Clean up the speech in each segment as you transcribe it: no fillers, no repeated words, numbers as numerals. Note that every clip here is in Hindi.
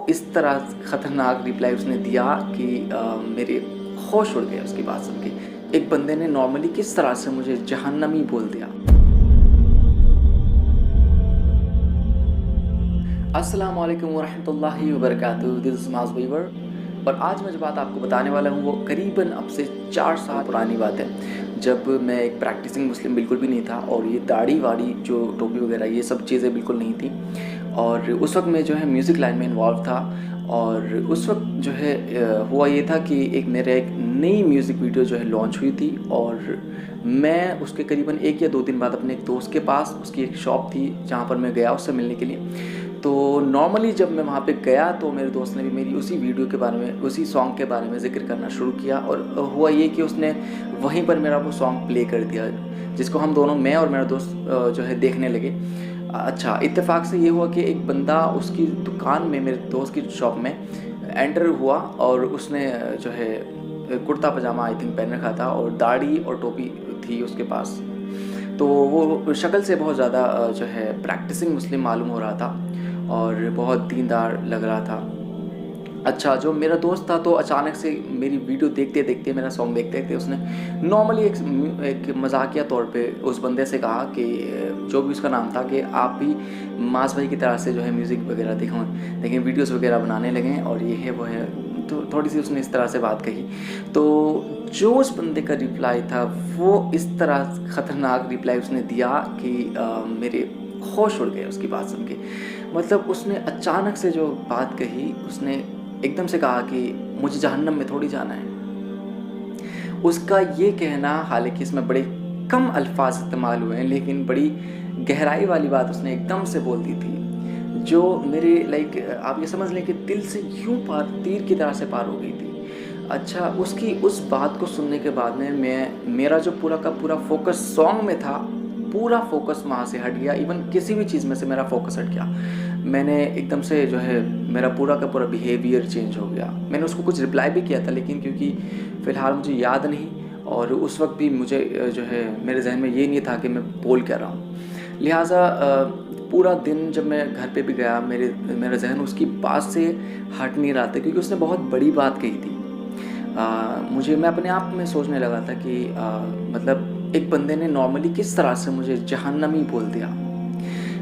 इस तरह ख़तरनाक रिप्लाई उसने दिया कि मेरे होश उड़ गए उसकी बात सुन के। एक बंदे ने नॉर्मली किस तरह से मुझे जहन्नमी बोल दिया। अस्सलाम वालेकुम वरहमतुल्लाहि वबरकातुहू। दिस इज़ माज़ वीवर और आज मैं जो बात आपको बताने वाला हूँ वो करीबन अब से 4 साल पुरानी बात है, जब मैं एक प्रैक्टिसिंग मुस्लिम बिल्कुल भी नहीं था और ये दाढ़ी वाड़ी जो टोपी वगैरह ये सब चीज़ें बिल्कुल नहीं थी। और उस वक्त मैं जो है म्यूज़िक लाइन में इन्वॉल्व था और उस वक्त जो है हुआ ये था कि एक नई म्यूज़िक वीडियो जो है लॉन्च हुई थी और मैं उसके करीबन 1 या 2 दिन बाद अपने एक दोस्त के पास, उसकी एक शॉप थी जहाँ पर मैं गया उससे मिलने के लिए। तो नॉर्मली जब मैं वहाँ पे गया तो मेरे दोस्त ने भी मेरी उसी वीडियो के बारे में, उसी सॉन्ग के बारे में ज़िक्र करना शुरू किया और हुआ ये कि उसने वहीं पर मेरा वो सॉन्ग प्ले कर दिया, जिसको हम दोनों, मैं और मेरा दोस्त जो है देखने लगे। अच्छा, इत्तेफाक से ये हुआ कि एक बंदा उसकी दुकान में, मेरे दोस्त की शॉप में एंटर हुआ और उसने जो है कुर्ता पजामा आई थिंक पहन रखा था और दाढ़ी और टोपी थी उसके पास। तो वो शक्ल से बहुत ज़्यादा जो है प्रैक्टिसिंग मुस्लिम मालूम हो रहा था और बहुत दीनदार लग रहा था। अच्छा, जो मेरा दोस्त था तो अचानक से मेरी वीडियो देखते देखते, मेरा सॉन्ग देखते देखते उसने नॉर्मली एक मजाकिया तौर पे उस बंदे से कहा कि जो भी उसका नाम था कि आप भी मास भाई की तरह से जो है म्यूज़िक वगैरह देखें वीडियोस वगैरह बनाने लगें और ये है वो है। तो थोड़ी सी उसने इस तरह से बात कही। तो जो उस बंदे का रिप्लाई था वो इस तरह ख़तरनाक रिप्लाई उसने दिया कि मेरे होश उड़ गए उसकी बात सुन के। मतलब उसने अचानक से जो बात कही, उसने एकदम से कहा कि मुझे जहन्नम में थोड़ी जाना है। उसका ये कहना, हालांकि इसमें बड़े कम अल्फाज इस्तेमाल हुए हैं, लेकिन बड़ी गहराई वाली बात उसने एकदम से बोल दी थी, जो मेरे आप ये समझ लें कि दिल से यूं पार, तीर की तरह से पार हो गई थी। अच्छा, उसकी उस बात को सुनने के बाद में मेरा जो पूरा का पूरा फोकस सॉन्ग में था, पूरा फोकस वहाँ से हट गया। इवन किसी भी चीज़ में से मेरा फोकस हट गया। मैंने एकदम से जो है मेरा पूरा का पूरा बिहेवियर चेंज हो गया। मैंने उसको कुछ रिप्लाई भी किया था, लेकिन क्योंकि फ़िलहाल मुझे याद नहीं और उस वक्त भी मुझे जो है मेरे जहन में ये नहीं था कि मैं बोल क्या रहा हूँ। लिहाजा पूरा दिन जब मैं घर पे भी गया, मेरा जहन उसकी बात से हट नहीं रहा था, क्योंकि उसने बहुत बड़ी बात कही थी। मैं अपने आप में सोचने लगा था कि मतलब एक बंदे ने नॉर्मली किस तरह से मुझे जहन्नमी बोल दिया।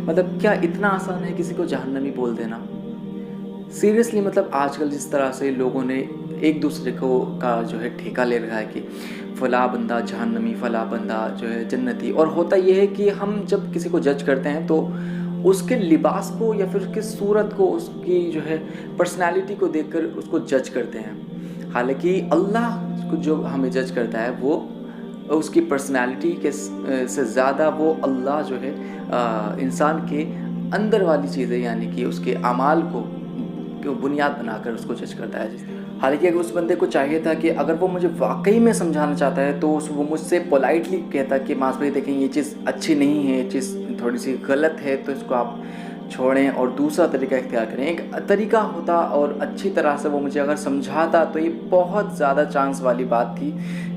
मतलब क्या इतना आसान है किसी को जहन्नमी बोल देना? सीरियसली, मतलब आजकल जिस तरह से लोगों ने एक दूसरे को का जो है ठेका ले रखा है कि फ़ला बंदा जहन्नमी, फ़ला बंदा जो है जन्नती। और होता ये है कि हम जब किसी को जज करते हैं तो उसके लिबास को या फिर उसकी सूरत को, उसकी जो है पर्सनैलिटी को देखकर उसको जज करते हैं। हालांकि अल्लाह को जो हमें जज करता है वो उसकी पर्सनैलिटी के से ज़्यादा वो अल्लाह जो है इंसान के अंदर वाली चीज़ें, यानी कि उसके अमाल को बुनियाद बनाकर उसको जज करता है। हालांकि अगर उस बंदे को चाहिए था कि अगर वो मुझे वाकई में समझाना चाहता है तो वो मुझसे पोलाइटली कहता कि मास भाई देखें, ये चीज़ अच्छी नहीं है, ये चीज़ थोड़ी सी गलत है, तो इसको आप छोड़ें और दूसरा तरीका इख्तियार करें। एक तरीका होता और अच्छी तरह से वो मुझे अगर समझाता तो ये बहुत ज़्यादा चांस वाली बात थी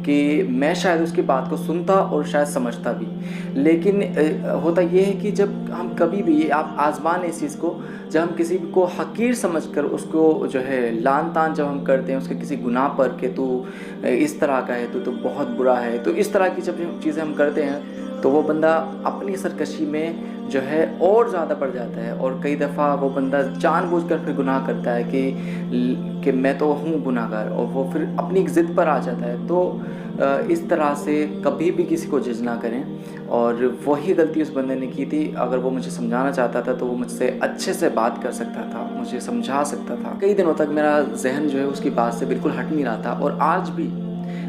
कि मैं शायद उसकी बात को सुनता और शायद समझता भी। लेकिन होता ये है कि जब हम कभी भी, आप आज़मा लें इस चीज़ को, जब हम किसी को हकीर समझकर उसको जो है लान तान जब हम करते हैं उसके किसी गुनाह पर कि तू इस तरह का है, तो बहुत बुरा है, तो इस तरह की जब चीज़ें हम करते हैं तो वो बंदा अपनी सरकशी में जो है और ज़्यादा बढ़ जाता है और कई दफ़ा वो बंदा जानबूझकर फिर गुनाह करता है कि मैं तो हूँ गुनाहगार, और वो फिर अपनी एक ज़िद पर आ जाता है। तो इस तरह से कभी भी किसी को जज ना करें, और वही गलती उस बंदे ने की थी। अगर वो मुझे समझाना चाहता था तो वो मुझसे अच्छे से बात कर सकता था, मुझे समझा सकता था। कई दिनों तक मेरा जहन जो है उसकी बात से बिल्कुल हट नहीं रहा था और आज भी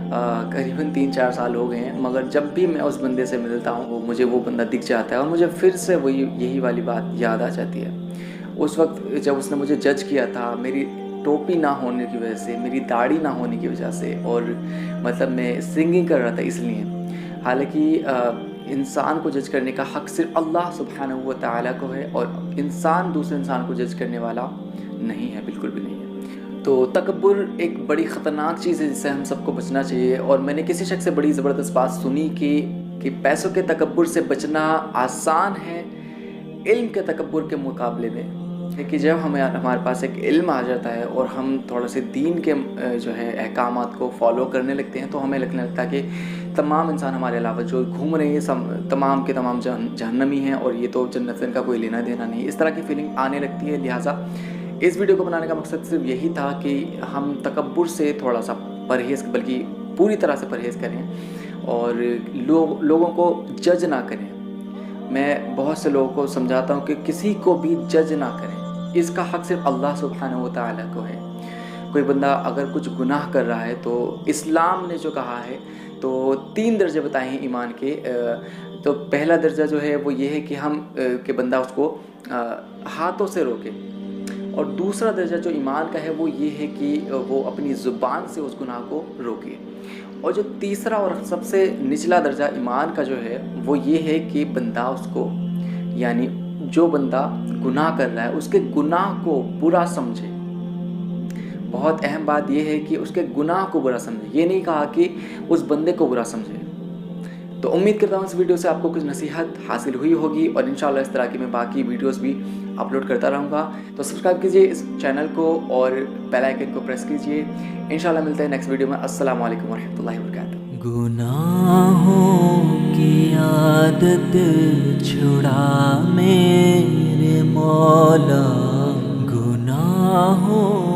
करीबन 3-4 साल हो गए हैं, मगर जब भी मैं उस बंदे से मिलता हूँ मुझे वो बंदा दिख जाता है और मुझे फिर से वही यही वाली बात याद आ जाती है। उस वक्त जब उसने मुझे जज किया था मेरी टोपी ना होने की वजह से, मेरी दाढ़ी ना होने की वजह से, और मतलब मैं सिंगिंग कर रहा था इसलिए। हालांकि इंसान को जज करने का हक़ सिर्फ अल्लाह सुब्हानहू व तआला को है और इंसान दूसरे इंसान को जज करने वाला नहीं है, बिल्कुल भी नहीं है। तो तकब्बुर एक बड़ी ख़तरनाक चीज़ है जिससे हम सबको बचना चाहिए। और मैंने किसी शख्स से बड़ी ज़बरदस्त बात सुनी कि पैसों के तकब्बुर से बचना आसान है इल्म के तकब्बुर के मुकाबले में। है कि जब हमें हमारे पास एक इल्म आ जाता है और हम थोड़ा से दीन के जो है अहकामात को फॉलो करने लगते हैं, तो हमें लगने लगता है कि तमाम इंसान हमारे अलावा जो घूम रहे हैं सब तमाम के तमाम जहन्नमी हैं और ये तो जन्नत से इनका कोई लेना देना नहीं। इस तरह की फीलिंग आने लगती है। लिहाजा इस वीडियो को बनाने का मकसद सिर्फ यही था कि हम तकब्बुर से थोड़ा सा परहेज़, बल्कि पूरी तरह से परहेज़ करें और लोगों को जज ना करें। मैं बहुत से लोगों को समझाता हूँ कि किसी को भी जज ना करें, इसका हक़ सिर्फ अल्लाह सुब्हानहू व तआला को है। कोई बंदा अगर कुछ गुनाह कर रहा है तो इस्लाम ने जो कहा है, तो 3 दर्जे बताए हैं ईमान के। तो पहला दर्जा जो है वो ये है कि कि बंदा उसको हाथों से रोके, और दूसरा दर्जा जो ईमान का है वो ये है कि वो अपनी ज़ुबान से उस गुनाह को रोके, और जो तीसरा और सबसे निचला दर्जा ईमान का जो है वो ये है कि बंदा उसको, यानी जो बंदा गुनाह कर रहा है उसके गुनाह को बुरा समझे। बहुत अहम बात यह है कि उसके गुनाह को बुरा समझे, ये नहीं कहा कि उस बंदे को बुरा समझे। तो उम्मीद करता हूँ इस वीडियो से आपको कुछ नसीहत हासिल हुई होगी, और इंशाल्लाह इस तरह की मैं बाकी वीडियोस भी अपलोड करता रहूँगा। तो सब्सक्राइब कीजिए इस चैनल को और बेल आइकन को प्रेस कीजिए। इंशाल्लाह मिलते हैं नेक्स्ट वीडियो में। अस्सलाम वालेकुम वरहमतुल्लाहि वबरकातुहू। गुनाहों की आदत छुड़ा मेरे मौला, गुनाहों